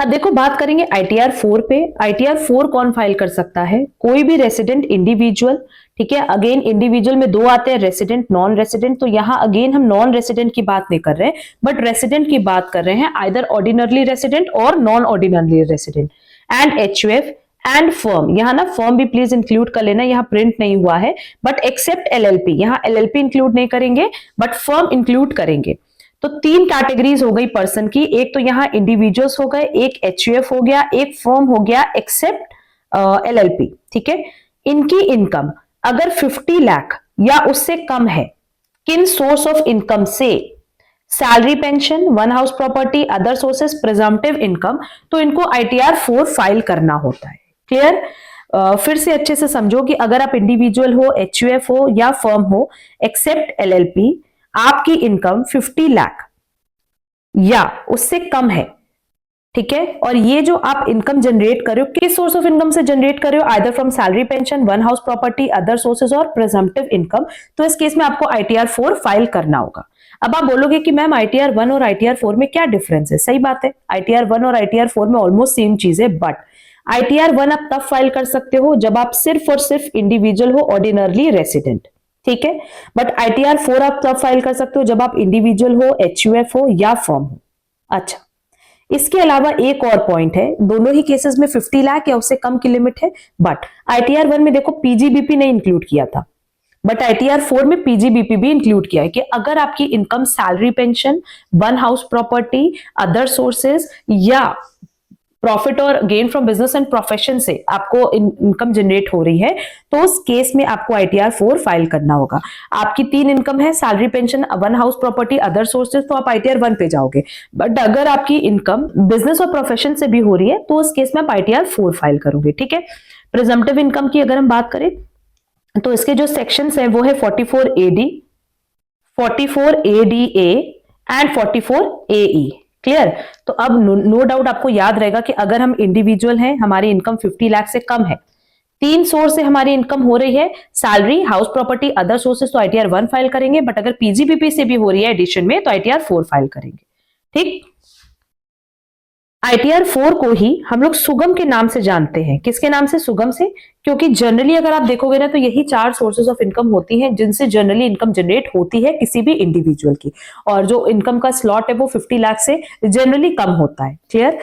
अब देखो बात करेंगे आईटीआर 4 पे। आईटीआर 4 कौन फाइल कर सकता है? कोई भी रेसिडेंट इंडिविजुअल। ठीक है, अगेन इंडिविजुअल में दो आते हैं, रेसिडेंट, नॉन रेसिडेंट। तो यहां अगेन हम नॉन रेसिडेंट की बात नहीं कर रहे हैं, बट रेसिडेंट की बात कर रहे हैं, आइदर ऑर्डिनरली रेसिडेंट और non ordinarily resident. And HUF and firm, यहां ना फर्म भी प्लीज इंक्लूड कर लेना, यहां प्रिंट नहीं हुआ है, बट एक्सेप्ट एलएलपी, यहां एलएलपी इंक्लूड नहीं करेंगे बट फर्म इंक्लूड करेंगे। तो तीन कैटेगरीज हो गई पर्सन की, एक तो यहां इंडिविजुअल्स हो गए, एक एचयूएफ हो गया, एक फर्म हो गया एक्सेप्ट एलएलपी। ठीक है, इनकी इनकम अगर 50 लाख या उससे कम है, किन सोर्स ऑफ इनकम से? Salary, pension, one house property, other sources, presumptive income, तो इनको आईटीआर 4 फाइल करना होता है। क्लियर? फिर से अच्छे से समझो कि अगर आप इंडिविजुअल हो, एचयूएफ हो या फर्म हो, एक्सेप्ट एलएलपी, आपकी इनकम 50 लाख या उससे कम है, ठीक है, और ये जो आप इनकम जनरेट कर रहे हो, किस सोर्स ऑफ इनकम से जनरेट कर रहे हो? Either from salary, pension, one house property, other sources और प्रिजम्पटिव इनकम, तो इस केस में आपको आईटीआर 4 फाइल करना होगा। अब आप बोलोगे कि मैम आईटीआर 1 और आईटीआर 4 में क्या डिफरेंस है? सही बात है, आईटीआर 1 और आईटीआर 4 में ऑलमोस्ट सेम चीज है, बट आईटीआर 1 आप तब फाइल कर सकते हो जब आप सिर्फ और सिर्फ इंडिविजुअल हो, ऑर्डिनरली रेसिडेंट। ठीक है, बट आईटीआर 4 आप तब फाइल कर सकते हो जब आप इंडिविजुअल हो, एचयूएफ हो या फर्म हो। अच्छा, इसके अलावा एक और पॉइंट है, दोनों ही केसेस में 50 लाख या उससे कम की लिमिट है, बट आईटीआर 1 में देखो पीजीबीपी नहीं इंक्लूड किया था, बट आईटीआर 4 में पीजीबीपी भी इंक्लूड किया है कि अगर आपकी income salary, pension, one house property, other sources या प्रॉफिट और gain from business and profession से आपको इनकम जनरेट हो रही है, तो उस केस में आपको आईटीआर 4 फाइल करना होगा। आपकी तीन इनकम है, salary, pension, one house property, other sources, तो आप आईटीआर 1 पे जाओगे। बट अगर आपकी इनकम बिजनेस और प्रोफेशन से भी हो रही है, तो उस केस में आप आईटीआर 4 फाइल करोगे। ठीक है, प्रिजम्पटिव इनकम की अगर हम बात करें तो इसके जो सेक्शंस हैं वो है 44 AD, 44 ADA and 44 AE। Clear? तो अब नो डाउट आपको याद रहेगा कि अगर हम इंडिविजुअल हैं, हमारी इनकम 50 लाख से कम है, तीन सोर्स से हमारी इनकम हो रही है, salary, house property, other sources, तो आईटीआर 1 फाइल करेंगे, बट अगर पीजीबीपी से भी हो रही है एडिशन में, तो आईटीआर 4 फाइल करेंगे। ठीक, आईटीआर 4 को ही हम लोग सुगम के नाम से जानते हैं। किसके नाम से? सुगम से, क्योंकि जनरली अगर आप देखोगे ना तो यही चार सोर्सेज ऑफ इनकम होती हैं जिनसे जनरली इनकम जनरेट होती है किसी भी इंडिविजुअल की, और जो इनकम का स्लॉट है वो 50 लाख से जनरली कम होता है। क्लियर?